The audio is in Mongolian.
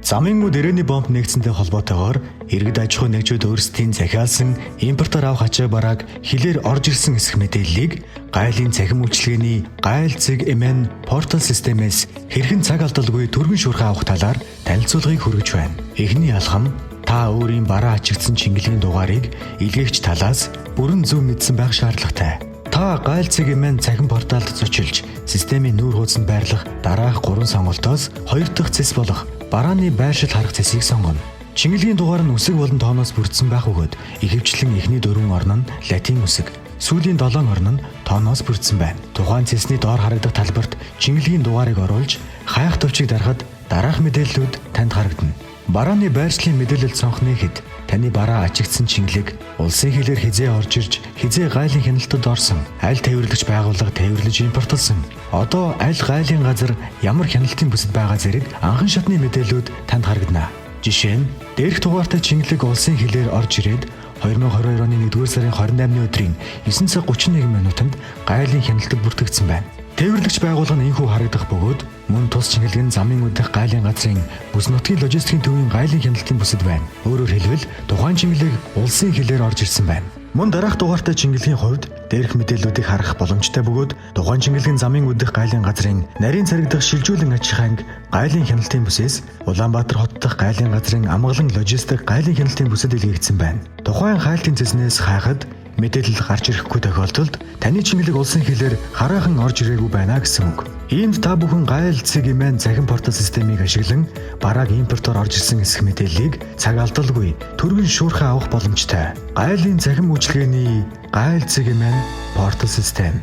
Замын мөд ирээний бомб нэгдсэнтэй холбоотойгоор иргэд аж ахуй нэгжүүд өөрсдийн захиалсан импортоор авах ачаа барааг хилээр орж ирсэн эсэх мэдээллийг гайлын цахим үйлчилгээний гайл цэг MN портал системээс хэрхэн цаг алдалгүй түргэн шуурхай авах талаар танилцуулгыг хүргэж байна. Эхний алхам та өөрийн бараа ачигдсан чингэлгийн дугаарыг илгээгч талаас бүрэн зөв мэдсэн байх шаардлагатай. Та гайл цэг MN цахим порталд зочилж системийн нүүр хуудсанд байрлах дараах 3 сонголтоос 2 дахь цэс болох барааны байршил харах цэсийг сонгоно. Чингэлгийн дугаар нь үсэг болон тооноос бүрдсэн байх бөгөөд ихэвчлэн эхний 4 орн нь латин үсэг, сүүлийн 7 орн нь тооноос бүрдсэн байна. Тухайн цэсний доор харагдах талбарт чингэлгийн дугаарыг оруулж хаях төвчийг дарахад дараах мэдээллүүд танд харагдана. Барааны байршлын мэдээлэл сонгохны хэд таны бараа ачигдсан чингэлэг улсын хилээр хизээ орж ирж хизээ гайлын хяналтад орсон, аль тээвэрлэгч байгууллага тээвэрлэж импортлсон, одоо аль гайлын газар ямар хяналтын бүсэд байгаа зэрэг анхан шатны мэдээллүүд танд харагдана. Жишээ нь дээрх дугаартай чингэлэг улсын хилээр орж ирээд 2022 оны 1-р сарын 28-ны өдрийн 9 цаг 31 минутанд гайлын хяналтад бүртгэгдсэн байна. Тээвэрлэгч байгууллага нь энхүү харагдах бөгөөд мөн тус чингэлэг нь замын үдих гайлын газрын бүс нутгийн логистикийн төвийн гайлын хяналтын бүсэд байна. Өөрөөр хэлбэл тухайн чингэлэг улсын хилээр орж ирсэн байна. Мөн дараах дугаартай чингэлгийн хувьд дээрх мэдээллүүдийг харах боломжтой бөгөөд тухайн чингэлгийн замын үдих гайлын газрын нарийн царигдах шилжүүлэн аж ахуйн гайлын хяналтын бүсээс Улаанбаатар хот дахь гайлын газрын амгалан логистик гайлын хяналтын бүсэд илгээгдсэн байна. Тухайн хайлтын цэснээс хайхад мэдээлэл гарч ирэхгүй тохиолдолд таны чингэлэг улсын хилээр хараахан орж ирээгүй байна гэсэн үг. Иймд та бүхэн гайл цэг MN цахим портал системийг ашиглан барааг импортоор орж ирсэн эсэх мэдээллийг цаг алдалгүй түргэн шуурхай авах боломжтой. Гайлын цахим үйлчилгээний гайл цэг MN портал систем